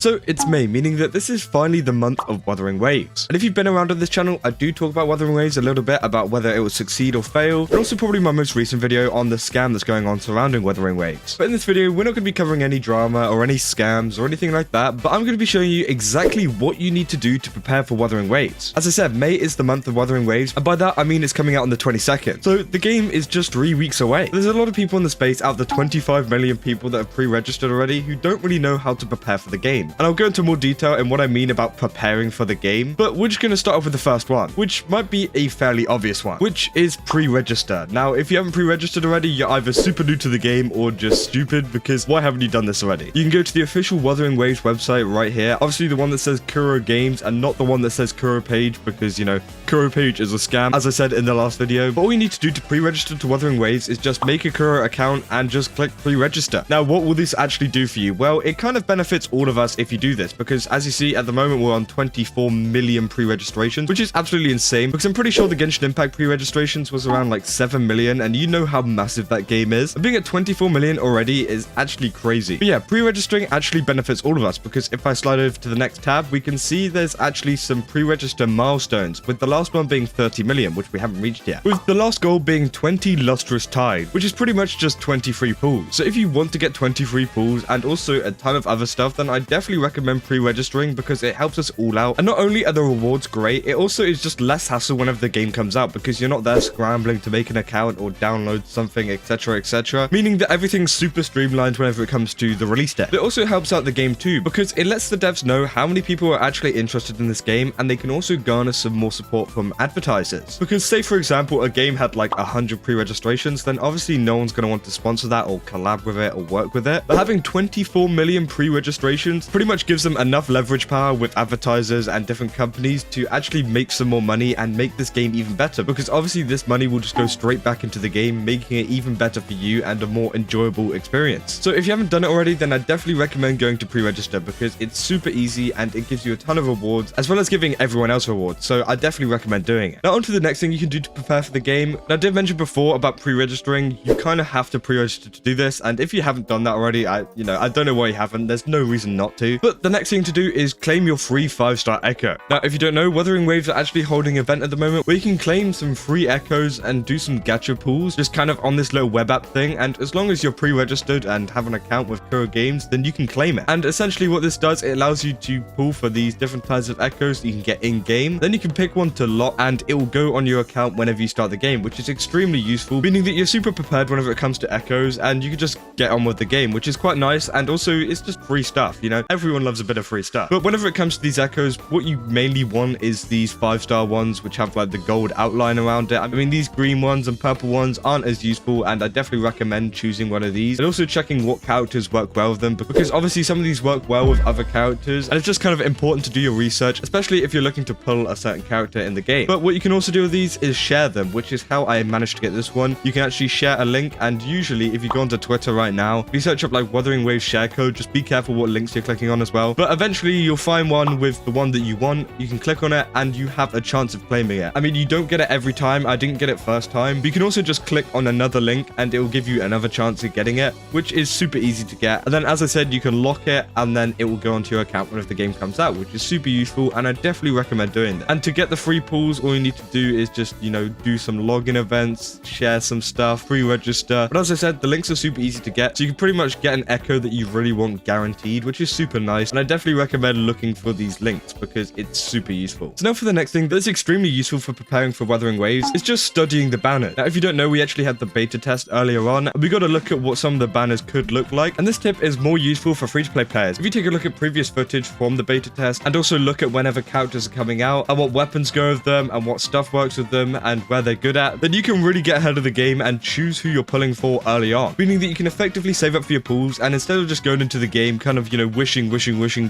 So it's May, meaning that this is finally the month of Wuthering Waves. And if you've been around on this channel, I do talk about Wuthering Waves a little bit, about whether it will succeed or fail, and also probably my most recent video on the scam that's going on surrounding Wuthering Waves. But in this video, we're not going to be covering any drama or any scams or anything like that, but I'm going to be showing you exactly what you need to do to prepare for Wuthering Waves. As I said, May is the month of Wuthering Waves, and by that I mean it's coming out on the 22nd. So the game is just 3 weeks away. There's a lot of people in the space, out of the 25 million people that have pre-registered already, who don't really know how to prepare for the game. And I'll go into more detail in what I mean about preparing for the game, but we're just going to start off with the first one, which might be a fairly obvious one, which is pre-register. Now, if you haven't pre-registered already, you're either super new to the game or just stupid, because why haven't you done this already? You can go to the official Wuthering Waves website right here, obviously the one that says Kuro Games and not the one that says Kuro Page, because, you know, Kuro Page is a scam, as I said in the last video. But all you need to do to pre-register to Wuthering Waves is just make a Kuro account and just click pre-register. Now, what will this actually do for you? Well, it kind of benefits all of us if you do this, because as you see, at the moment, we're on 24 million pre-registrations, which is absolutely insane, because I'm pretty sure the Genshin Impact pre-registrations was around like 7 million, and you know how massive that game is. And being at 24 million already is actually crazy. But yeah, pre-registering actually benefits all of us, because if I slide over to the next tab, we can see there's actually some pre-register milestones, with the last one being 30 million, which we haven't reached yet, with the last goal being 20 lustrous tide, which is pretty much just 20 free pools. So if you want to get 20 free pools and also a ton of other stuff, then I definitely recommend pre-registering, because it helps us all out. And not only are the rewards great, it also is just less hassle whenever the game comes out, because you're not there scrambling to make an account or download something, etc., meaning that everything's super streamlined whenever it comes to the release date. It also helps out the game too, because it lets the devs know how many people are actually interested in this game, and they can also garner some more support from advertisers. Because say for example a game had like 100 pre-registrations, then obviously no one's going to want to sponsor that or collab with it or work with it. But having 24 million pre-registrations pretty much gives them enough leverage power with advertisers and different companies to actually make some more money and make this game even better, because obviously this money will just go straight back into the game, making it even better for you and a more enjoyable experience. So if you haven't done it already, then I definitely recommend going to pre-register, because it's super easy and it gives you a ton of rewards, as well as giving everyone else rewards. So I definitely recommend doing it. Now on to the next thing you can do to prepare for the game. Now, I did mention before about pre-registering. You kind of have to pre-register to do this, and if you haven't done that already, I don't know why you haven't. There's no reason not to. But the next thing to do is claim your free 5-star echo. Now, if you don't know, Wuthering Waves are actually holding an event at the moment where you can claim some free echoes and do some gacha pools, just kind of on this little web app thing. And as long as you're pre-registered and have an account with Kuro Games, then you can claim it. And essentially what this does, it allows you to pull for these different types of echoes that you can get in game. Then you can pick one to lock, and it will go on your account whenever you start the game, which is extremely useful, meaning that you're super prepared whenever it comes to echoes, and you can just get on with the game, which is quite nice. And also it's just free stuff, you know, everyone loves a bit of free stuff. But whenever it comes to these echoes, what you mainly want is these 5-star ones, which have like the gold outline around it. I mean, these green ones and purple ones aren't as useful, and I definitely recommend choosing one of these, and also checking what characters work well with them, because obviously some of these work well with other characters, and it's just kind of important to do your research, especially if you're looking to pull a certain character in the game. But what you can also do with these is share them, which is how I managed to get this one. You can actually share a link, and usually if you go onto Twitter right now, if you search up like Wuthering Waves share code, just be careful what links you're clicking on as well. But eventually you'll find one with the one that you want. You can click on it and you have a chance of claiming it. I mean, you don't get it every time. I didn't get it first time, but you can also just click on another link and it will give you another chance of getting it, which is super easy to get. And then, as I said, you can lock it, and then it will go onto your account whenever the game comes out, which is super useful, and I definitely recommend doing that. And to get the free pools, all you need to do is just, you know, do some login events, share some stuff, pre-register. But as I said, the links are super easy to get, so you can pretty much get an echo that you really want guaranteed, which is super nice. And I definitely recommend looking for these links, because it's super useful. So now for the next thing that's extremely useful for preparing for Wuthering Waves is just studying the banners. Now, if you don't know, we actually had the beta test earlier on, and we got to look at what some of the banners could look like. And this tip is more useful for free-to-play players. If you take a look at previous footage from the beta test, and also look at whenever characters are coming out, and what weapons go with them, and what stuff works with them, and where they're good at, then you can really get ahead of the game and choose who you're pulling for early on. Meaning that you can effectively save up for your pools, and instead of just going into the game kind of, you know, wishing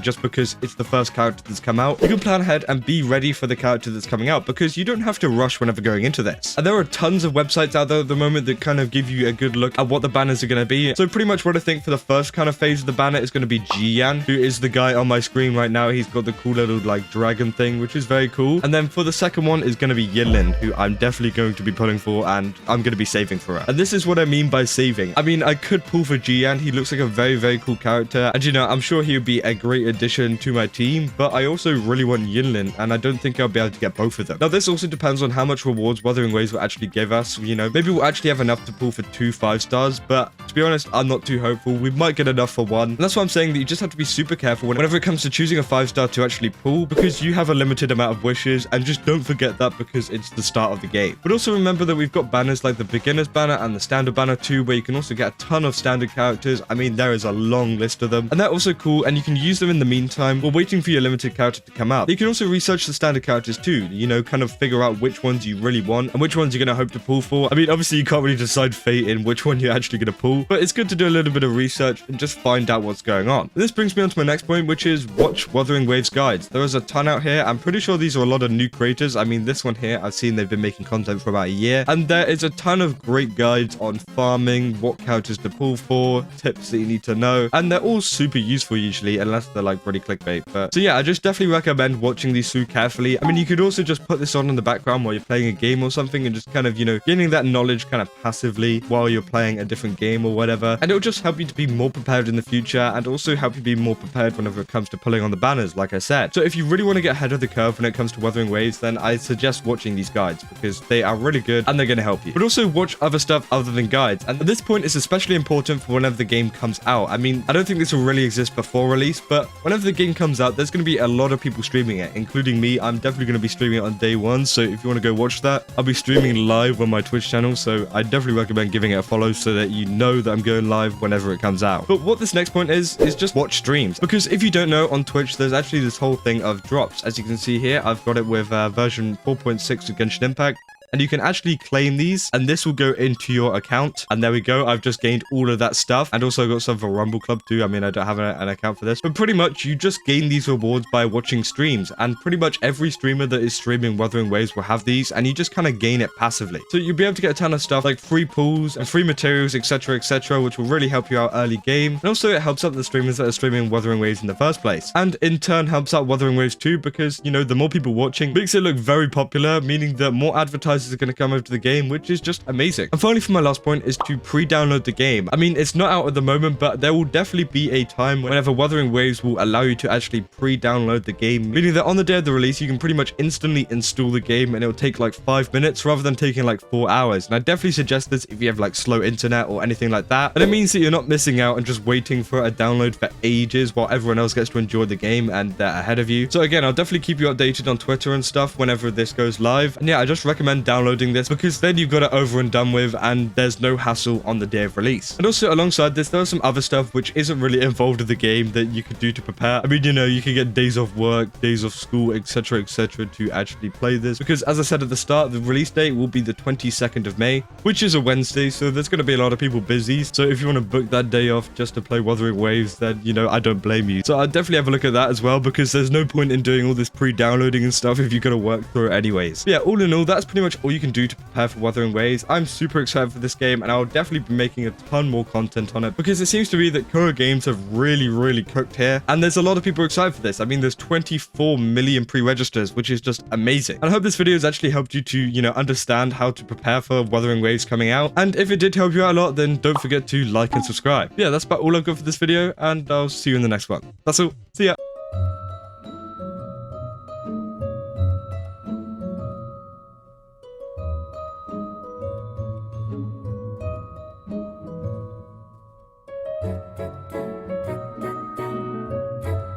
just because it's the first character that's come out, you can plan ahead and be ready for the character that's coming out, because you don't have to rush whenever going into this. And there are tons of websites out there at the moment that kind of give you a good look at what the banners are going to be. So pretty much what I think for the first kind of phase of the banner is going to be Jian, who is the guy on my screen right now. He's got the cool little like dragon thing, which is very cool. And then for the second one is going to be Yilin, who I'm definitely going to be pulling for, and I'm going to be saving for her. And this is what I mean by saving. I mean, I could pull for Jian. He looks like a very, very cool character, and you know, I'm sure he would be a great addition to my team, but I also really want Yinlin, and I don't think I'll be able to get both of them. Now, this also depends on how much rewards Wuthering Waves will actually give us. You know, maybe we'll actually have enough to pull for 2 5-stars, but to be honest, I'm not too hopeful. We might get enough for 1. And that's why I'm saying that you just have to be super careful whenever it comes to choosing a 5-star to actually pull, because you have a limited amount of wishes, and just don't forget that because it's the start of the game. But also remember that we've got banners like the beginner's banner and the standard banner too, where you can also get a ton of standard characters. I mean, there is a long list of them, and they're also cool, and you can use them in the meantime while waiting for your limited character to come out. You can also research the standard characters too, you know, kind of figure out which ones you really want and which ones you're going to hope to pull for. I mean, obviously you can't really decide fate in which one you're actually going to pull, but it's good to do a little bit of research and just find out what's going on. And this brings me on to my next point, which is watch Wuthering Waves guides. There is a ton out here. I'm pretty sure these are a lot of new creators. I mean, this one here, I've seen they've been making content for about a year, and there is a ton of great guides on farming, what characters to pull for, tips that you need to know, and they're all super useful usually, unless they're like really clickbait. But so yeah, I just definitely recommend watching these through carefully. I mean, you could also just put this on in the background while you're playing a game or something, and just kind of, you know, gaining that knowledge kind of passively while you're playing a different game or whatever, and it'll just help you to be more prepared in the future, and also help you be more prepared whenever it comes to pulling on the banners, like I said. So if you really want to get ahead of the curve when it comes to Wuthering Waves, then I suggest watching these guides because they are really good and they're going to help you. But also watch other stuff other than guides, and at this point it's especially important for whenever the game comes out. I mean, I don't think this will really exist before release, but whenever the game comes out, there's going to be a lot of people streaming it, including me. I'm definitely going to be streaming it on day 1, so if you want to go watch that, I'll be streaming live on my Twitch channel, so I definitely recommend giving it a follow so that you know that I'm going live whenever it comes out. But what this next point is just watch streams, because if you don't know, on Twitch there's actually this whole thing of drops. As you can see here, I've got it with version 4.6 of Genshin Impact, and you can actually claim these, and this will go into your account. And there we go, I've just gained all of that stuff, and also got some for Rumble Club too. I mean, I don't have an account for this, but pretty much you just gain these rewards by watching streams, and pretty much every streamer that is streaming Wuthering Waves will have these, and you just kind of gain it passively. So you'll be able to get a ton of stuff like free pools and free materials, etc., which will really help you out early game. And also it helps out the streamers that are streaming Wuthering Waves in the first place, and in turn helps out Wuthering Waves too, because, you know, the more people watching makes it look very popular, meaning that more advertisers are going to come over to the game, which is just amazing. And finally, for my last point, is to pre-download the game. I mean, it's not out at the moment, but there will definitely be a time whenever Wuthering Waves will allow you to actually pre-download the game, meaning that on the day of the release, you can pretty much instantly install the game, and it'll take like 5 minutes rather than taking like 4 hours. And I definitely suggest this if you have like slow internet or anything like that. And it means that you're not missing out and just waiting for a download for ages while everyone else gets to enjoy the game and they're ahead of you. So again, I'll definitely keep you updated on Twitter and stuff whenever this goes live. And yeah, I just recommend downloading this because then you've got it over and done with, and there's no hassle on the day of release. And also alongside this, there are some other stuff which isn't really involved in the game that you could do to prepare. I mean, you know, you can get days off work, days off school, etc., to actually play this, because as I said at the start, the release date will be the 22nd of May, which is a Wednesday, so there's going to be a lot of people busy. So if you want to book that day off just to play Wuthering Waves, then, you know, I don't blame you. So I'd definitely have a look at that as well, because there's no point in doing all this pre-downloading and stuff if you're going to work through it anyways. But yeah, all in all, that's pretty much all you can do to prepare for Wuthering Waves. I'm super excited for this game, and I'll definitely be making a ton more content on it, because it seems to be that Koa Games have really cooked here, and there's a lot of people excited for this. I mean, there's 24 million pre-registers, which is just amazing. And I hope this video has actually helped you to, you know, understand how to prepare for Wuthering Waves coming out. And if it did help you out a lot, then don't forget to like and subscribe. Yeah, that's about all I've got for this video, and I'll see you in the next one. That's all. See ya.